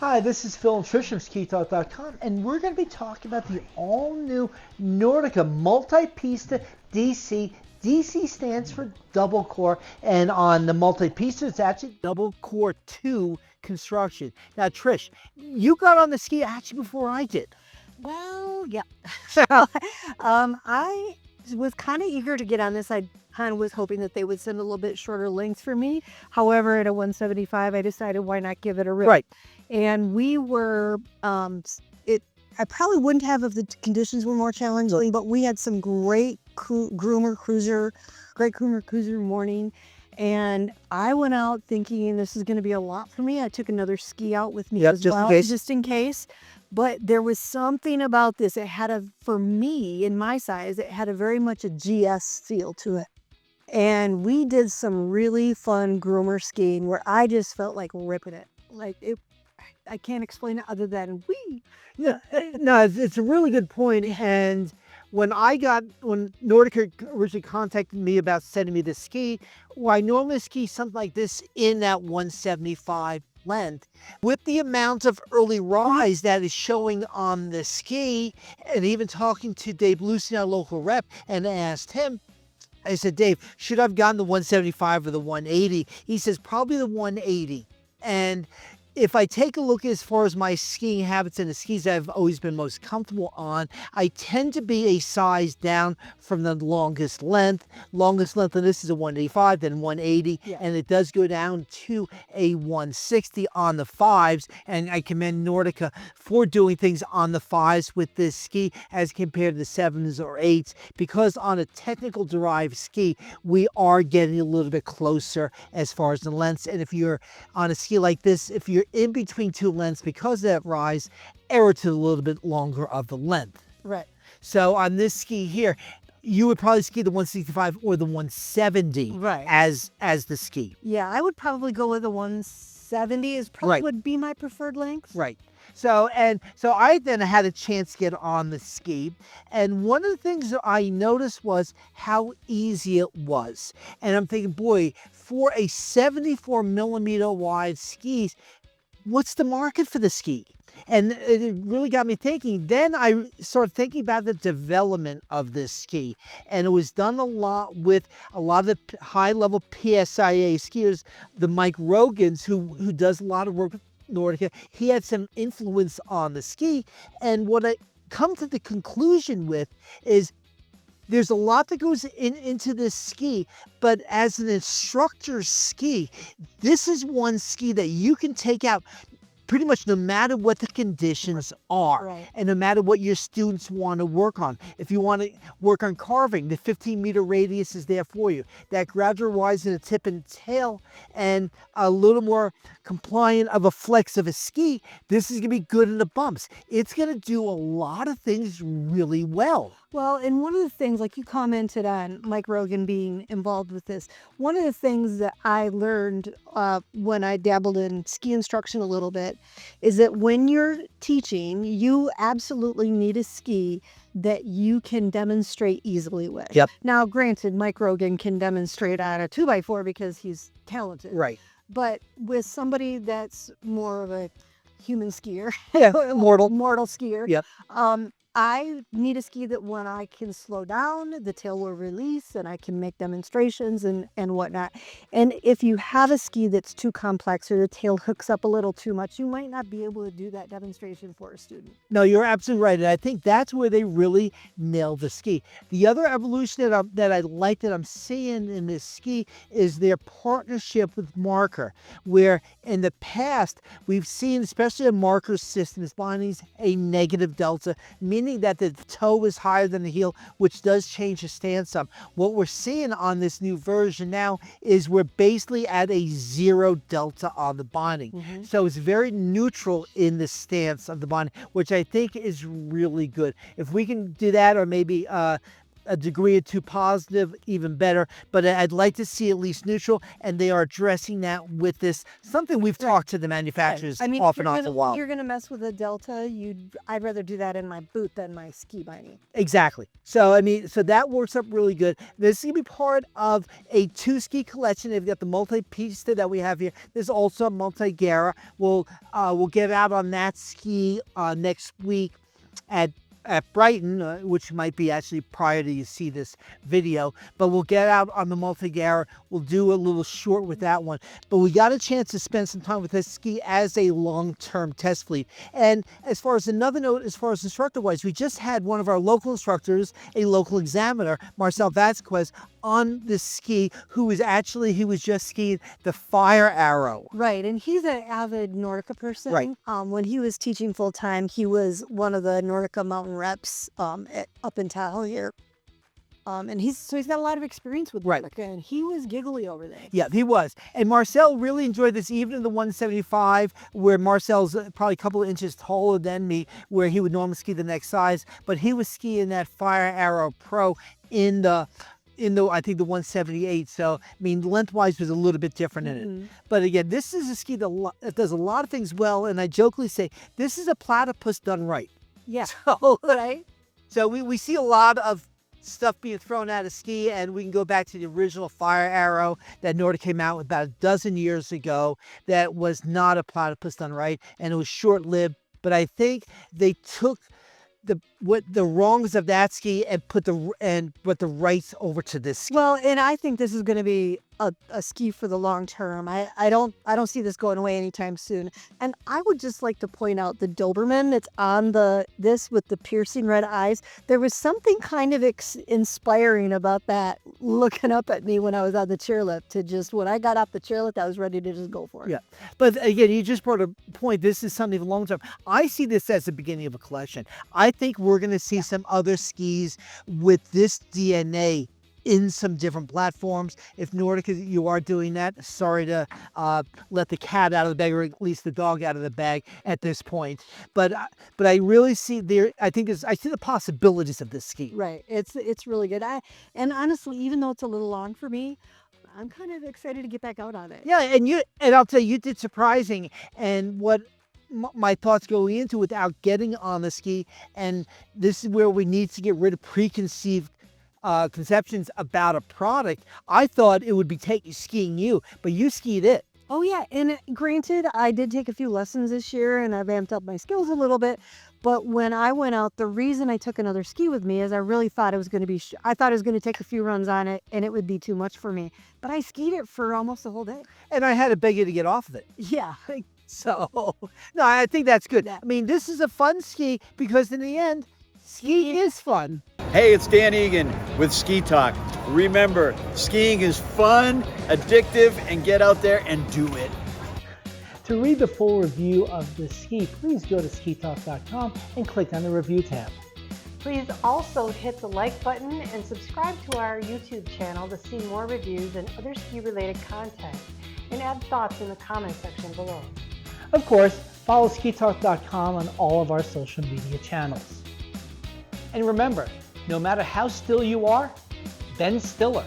Hi, this is Phil and Tricia from SkiTalk.com, and we're going to be talking about the all-new Nordica Multipista DC. DC stands for double core, and on the Multipista, it's actually double core 2 construction. Now, Trish, you got on the ski actually before I did. Well, yeah. I was kind of eager to get on this. I kind of was hoping that they would send a little bit shorter lengths for me. However, at a 175, I decided why not give it a rip. Right. And we were, I probably wouldn't have if the conditions were more challenging, but we had some great groomer cruiser morning. And I went out thinking this is going to be a lot for me. I took another ski out with me just in case. But there was something about this. It had for me, in my size, it had very much a GS feel to it. And we did some really fun groomer skiing where I just felt like ripping it. I can't explain it other than wee. Yeah, no, it's a really good point. And when Nordica originally contacted me about sending me the ski, well, I normally ski something like this in that 175 length. With the amount of early rise that is showing on the ski, and even talking to Dave Lucy, our local rep, and asked him, I said, Dave, should I have gotten the 175 or the 180? He says, probably the 180. And if I take a look as far as my skiing habits and the skis I've always been most comfortable on, I tend to be a size down from the longest length. Longest length of this is a 185, then 180, and it does go down to a 160 on the fives. And I commend Nordica for doing things on the fives with this ski as compared to the sevens or eights, because on a technical derived ski, we are getting a little bit closer as far as the lengths. And if you're on a ski like this, if you're in between two lengths, because of that rise, error to a little bit longer of the length. Right. So on this ski here, you would probably ski the 165 or the 170 as the ski. Yeah, I would probably go with the 170 would be my preferred length. Right. So I then had a chance to get on the ski, and one of the things that I noticed was how easy it was. And I'm thinking, boy, for a 74 millimeter wide skis, what's the market for the ski? And it really got me thinking. Then I started thinking about the development of this ski. And it was done a lot with a lot of the high-level PSIA skiers, the Mike Rogans, who does a lot of work with Nordica. He had some influence on the ski. And what I come to the conclusion with is there's a lot that goes into this ski, but as an instructor ski, this is one ski that you can take out pretty much no matter what the conditions are, and no matter what your students want to work on. If you want to work on carving, the 15-meter radius is there for you. That gradual rise in the tip and tail, and a little more compliant of a flex of a ski, this is going to be good in the bumps. It's going to do a lot of things really well. Well, and one of the things, like you commented on Mike Rogan being involved with this, one of the things that I learned when I dabbled in ski instruction a little bit is that when you're teaching, you absolutely need a ski that you can demonstrate easily with. Yep. Now, granted, Mike Rogan can demonstrate on a 2x4 because he's talented. Right. But with somebody that's more of a human skier, mortal skier, yep. I need a ski that when I can slow down, the tail will release and I can make demonstrations and whatnot. And if you have a ski that's too complex or the tail hooks up a little too much, you might not be able to do that demonstration for a student. No, you're absolutely right. And I think that's where they really nail the ski. The other evolution that I like that I'm seeing in this ski is their partnership with Marker, where in the past we've seen, especially a Marker system, is finding a negative delta, meaning that the toe is higher than the heel, which does change the stance some. What we're seeing on this new version now is we're basically at a 0 delta on the binding. So it's very neutral in the stance of the binding, which I think is really good. If we can do that, or maybe a degree or two positive, even better. But I'd like to see at least neutral, and they are addressing that with this, something we've talked to the manufacturers off and on for a while. You're gonna mess with a Delta, I'd rather do that in my boot than my ski binding. Exactly. So, I mean, so that works up really good. This is going to be part of a 2-ski collection. They've got the Multipista that we have here. There's also a Multigara. We'll get out on that ski next week at Brighton, which might be actually prior to you see this video, but we'll get out on the Multigara. We'll do a little short with that one, but we got a chance to spend some time with this ski as a long-term test fleet. And as far as another note, as far as instructor-wise, we just had one of our local instructors, a local examiner, Marcel Vasquez, on this ski, he was just skiing the Fire Arrow. Right, and he's an avid Nordica person. Right. When he was teaching full time, he was one of the Nordica mountain reps up in Tahoe here. And he's got a lot of experience with Nordica, and he was giggly over there. Yeah, he was. And Marcel really enjoyed this, even in the 175, where Marcel's probably a couple of inches taller than me, where he would normally ski the next size. But he was skiing that Fire Arrow Pro in the I think the 178. So, I mean, lengthwise was a little bit different in it. But again, this is a ski that does a lot of things well. And I jokingly say, this is a platypus done right. Yeah. So, right? So we see a lot of stuff being thrown at a ski, and we can go back to the original Fire Arrow that Nordica came out with about a dozen years ago that was not a platypus done right, and it was short-lived. But I think they took the wrongs of that ski and put the rights over to this ski. Well, and I think this is going to be a ski for the long term. I don't see this going away anytime soon. And I would just like to point out the Doberman that's on this with the piercing red eyes. There was something kind of inspiring about that looking up at me when I was on the chairlift. When I got off the chairlift, I was ready to just go for it. Yeah, but again, you just brought a point. This is something for long term. I see this as the beginning of a collection. I think we're going to see some other skis with this DNA in some different platforms. If Nordica, you are doing that, sorry to let the cat out of the bag, or at least the dog out of the bag at this point. But I really see I see the possibilities of this ski. Right, it's really good. And honestly, even though it's a little long for me, I'm kind of excited to get back out on it. Yeah, and I'll tell you, you did surprising. And what my thoughts going into without getting on the ski, and this is where we need to get rid of preconceived conceptions about a product. I thought it would be skiing you, but you skied it. Oh yeah, and granted, I did take a few lessons this year, and I've amped up my skills a little bit. But when I went out, the reason I took another ski with me is I really thought it was going to be. I thought I was going to take a few runs on it, and it would be too much for me. But I skied it for almost the whole day, and I had to beg you to get off of it. Yeah. So no, I think that's good. I mean, this is a fun ski because in the end, skiing is fun. Hey, it's Dan Egan with SkiTalk. Remember, skiing is fun, addictive, and get out there and do it. To read the full review of this ski, please go to skitalk.com and click on the review tab. Please also hit the like button and subscribe to our YouTube channel to see more reviews and other ski-related content, and add thoughts in the comment section below. Of course, follow skitalk.com on all of our social media channels. And remember, no matter how still you are, bend stiller.